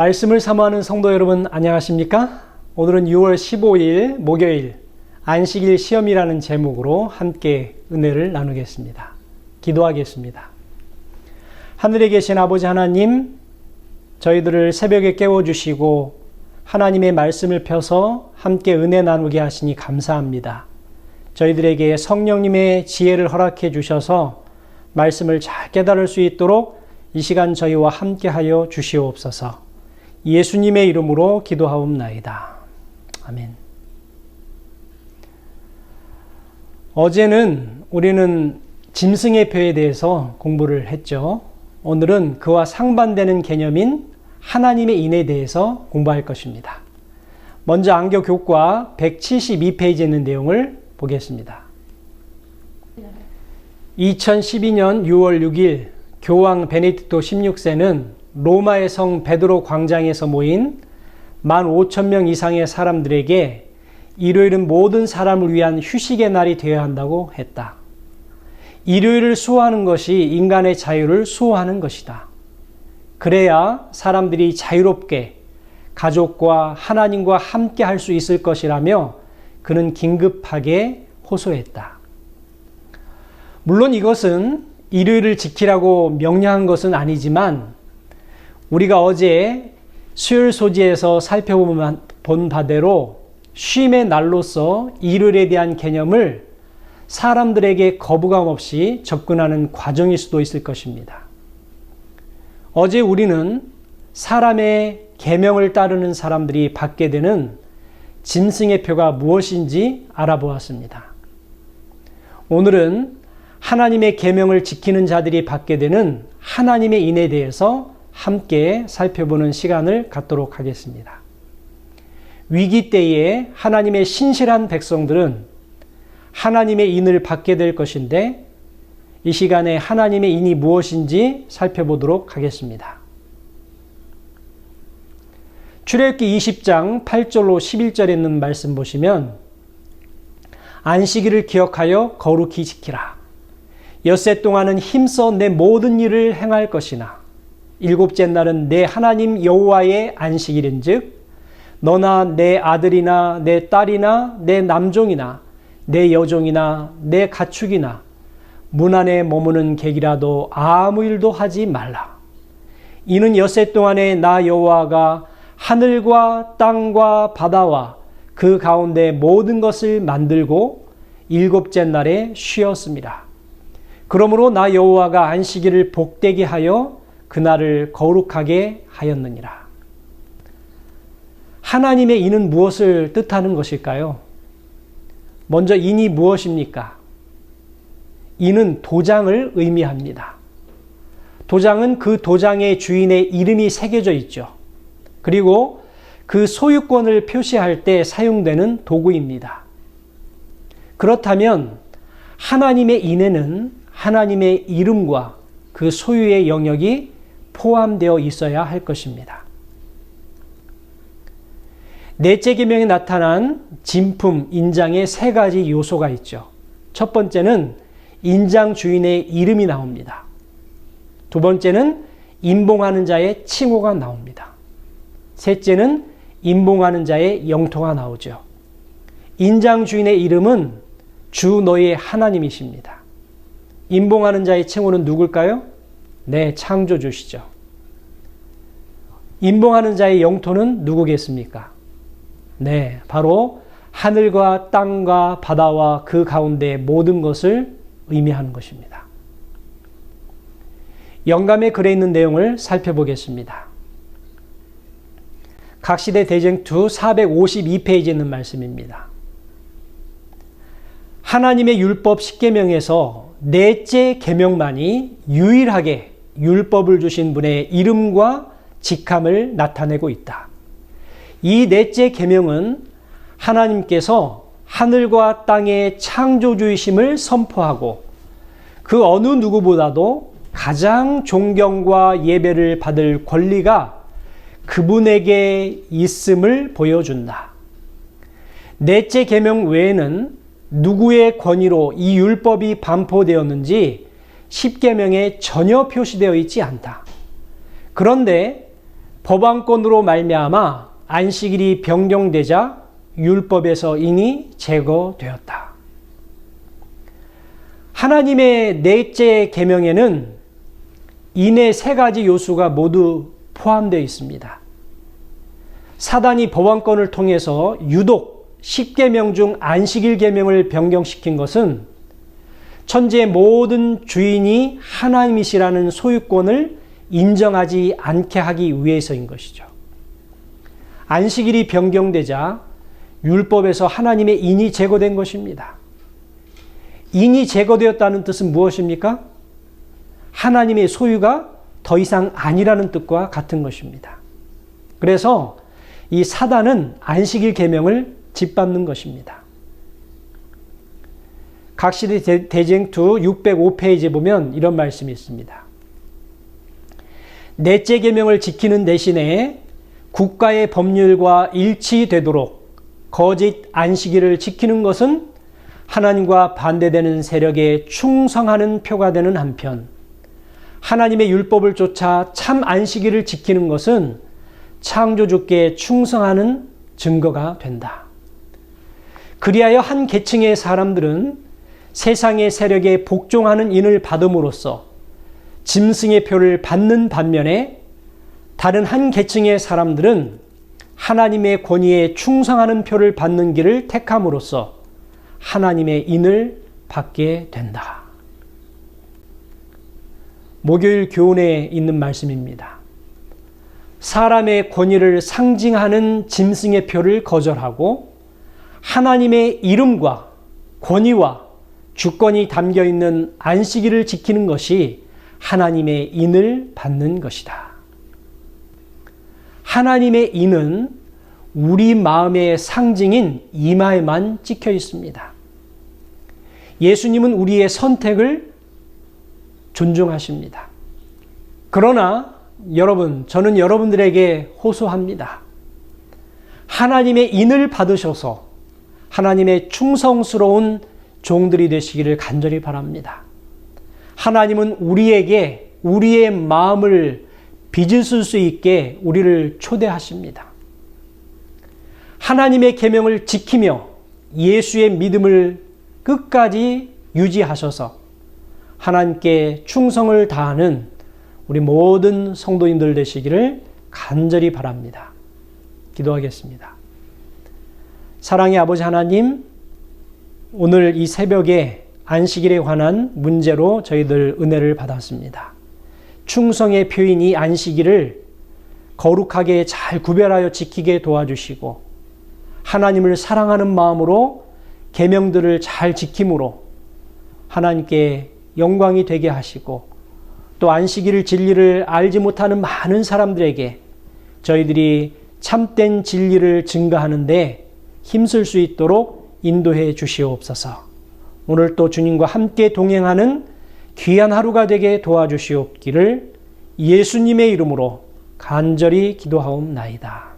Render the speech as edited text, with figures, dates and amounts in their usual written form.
말씀을 사모하는 성도 여러분 안녕하십니까? 오늘은 6월 15일 목요일 안식일 시험이라는 제목으로 함께 은혜를 나누겠습니다. 기도하겠습니다. 하늘에 계신 아버지 하나님, 저희들을 새벽에 깨워주시고 하나님의 말씀을 펴서 함께 은혜 나누게 하시니 감사합니다. 저희들에게 성령님의 지혜를 허락해 주셔서 말씀을 잘 깨달을 수 있도록 이 시간 저희와 함께하여 주시옵소서. 예수님의 이름으로 기도하옵나이다. 아멘. 어제는 우리는 짐승의 표에 대해서 공부를 했죠. 오늘은 그와 상반되는 개념인 하나님의 인에 대해서 공부할 것입니다. 먼저 안교 교과 172페이지에 있는 내용을 보겠습니다. 2012년 6월 6일 교황 베네딕토 16세는 로마의 성 베드로 광장에서 모인 15,000명 이상의 사람들에게 일요일은 모든 사람을 위한 휴식의 날이 되어야 한다고 했다. 일요일을 수호하는 것이 인간의 자유를 수호하는 것이다. 그래야 사람들이 자유롭게 가족과 하나님과 함께 할 수 있을 것이라며 그는 긴급하게 호소했다. 물론 이것은 일요일을 지키라고 명령한 것은 아니지만 우리가 어제 수요일 소지에서 살펴본 바대로 쉼의 날로서 일요일에 대한 개념을 사람들에게 거부감 없이 접근하는 과정일 수도 있을 것입니다. 어제 우리는 사람의 계명을 따르는 사람들이 받게 되는 짐승의 표가 무엇인지 알아보았습니다. 오늘은 하나님의 계명을 지키는 자들이 받게 되는 하나님의 인에 대해서 함께 살펴보는 시간을 갖도록 하겠습니다. 위기 때에 하나님의 신실한 백성들은 하나님의 인을 받게 될 것인데 이 시간에 하나님의 인이 무엇인지 살펴보도록 하겠습니다. 출애굽기 20장 8절로 11절에 있는 말씀 보시면 안식일을 기억하여 거룩히 지키라. 엿새 동안은 힘써 내 모든 일을 행할 것이나 일곱째 날은 내 하나님 여호와의 안식일인즉 너나 내 아들이나 내 딸이나 내 남종이나 내 여종이나 내 가축이나 문 안에 머무는 객이라도 아무 일도 하지 말라. 이는 엿새 동안에 나 여호와가 하늘과 땅과 바다와 그 가운데 모든 것을 만들고 일곱째 날에 쉬었습니다. 그러므로 나 여호와가 안식일을 복되게 하여 그날을 거룩하게 하였느니라. 하나님의 인은 무엇을 뜻하는 것일까요? 먼저 인이 무엇입니까? 인은 도장을 의미합니다. 도장은 그 도장의 주인의 이름이 새겨져 있죠. 그리고 그 소유권을 표시할 때 사용되는 도구입니다. 그렇다면 하나님의 인에는 하나님의 이름과 그 소유의 영역이 포함되어 있어야 할 것입니다. 넷째 계명에 나타난 진품, 인장의 세 가지 요소가 있죠. 첫 번째는 인장 주인의 이름이 나옵니다. 두 번째는 임봉하는 자의 칭호가 나옵니다. 셋째는 임봉하는 자의 영토가 나오죠. 인장 주인의 이름은 주 너희의 하나님이십니다. 임봉하는 자의 칭호는 누굴까요? 네, 창조주시죠. 임봉하는 자의 영토는 누구겠습니까? 네, 바로 하늘과 땅과 바다와 그 가운데 모든 것을 의미하는 것입니다. 영감의 글에 있는 내용을 살펴보겠습니다. 각시대 대쟁투 452페이지에 있는 말씀입니다. 하나님의 율법 10계명에서 넷째 계명만이 유일하게 율법을 주신 분의 이름과 직함을 나타내고 있다. 이 넷째 계명은 하나님께서 하늘과 땅의 창조주이심을 선포하고 그 어느 누구보다도 가장 존경과 예배를 받을 권리가 그분에게 있음을 보여준다. 넷째 계명 외에는 누구의 권위로 이 율법이 반포되었는지 10계명에 전혀 표시되어 있지 않다. 그런데 법안권으로 말미암아 안식일이 변경되자 율법에서 이니 제거되었다. 하나님의 넷째 계명에는 이내 세 가지 요소가 모두 포함되어 있습니다. 사단이 법안권을 통해서 유독 10계명 중 안식일 계명을 변경시킨 것은 천지의 모든 주인이 하나님이시라는 소유권을 인정하지 않게 하기 위해서인 것이죠. 안식일이 변경되자 율법에서 하나님의 인이 제거된 것입니다. 인이 제거되었다는 뜻은 무엇입니까? 하나님의 소유가 더 이상 아니라는 뜻과 같은 것입니다. 그래서 이 사단은 안식일 계명을 짓밟는 것입니다. 각시대 대쟁투 605페이지에 보면 이런 말씀이 있습니다. 넷째 계명을 지키는 대신에 국가의 법률과 일치되도록 거짓 안식일을 지키는 것은 하나님과 반대되는 세력에 충성하는 표가 되는 한편, 하나님의 율법을 쫓아 참 안식일을 지키는 것은 창조주께 충성하는 증거가 된다. 그리하여 한 계층의 사람들은 세상의 세력에 복종하는 인을 받음으로써 짐승의 표를 받는 반면에 다른 한 계층의 사람들은 하나님의 권위에 충성하는 표를 받는 길을 택함으로써 하나님의 인을 받게 된다. 목요일 교훈에 있는 말씀입니다. 사람의 권위를 상징하는 짐승의 표를 거절하고 하나님의 이름과 권위와 주권이 담겨 있는 안식일을 지키는 것이 하나님의 인을 받는 것이다. 하나님의 인은 우리 마음의 상징인 이마에만 찍혀 있습니다. 예수님은 우리의 선택을 존중하십니다. 그러나 여러분, 저는 여러분들에게 호소합니다. 하나님의 인을 받으셔서 하나님의 충성스러운 종들이 되시기를 간절히 바랍니다. 하나님은 우리에게 우리의 마음을 빚으실 수 있게 우리를 초대하십니다. 하나님의 계명을 지키며 예수의 믿음을 끝까지 유지하셔서 하나님께 충성을 다하는 우리 모든 성도인들 되시기를 간절히 바랍니다. 기도하겠습니다. 사랑의 아버지 하나님, 오늘 이 새벽에 안식일에 관한 문제로 저희들 은혜를 받았습니다. 충성의 표인 이 안식일을 거룩하게 잘 구별하여 지키게 도와주시고 하나님을 사랑하는 마음으로 계명들을 잘 지킴으로 하나님께 영광이 되게 하시고 또 안식일 진리를 알지 못하는 많은 사람들에게 저희들이 참된 진리를 증거하는데 힘쓸 수 있도록 인도해 주시옵소서. 오늘 또 주님과 함께 동행하는 귀한 하루가 되게 도와주시옵기를 예수님의 이름으로 간절히 기도하옵나이다.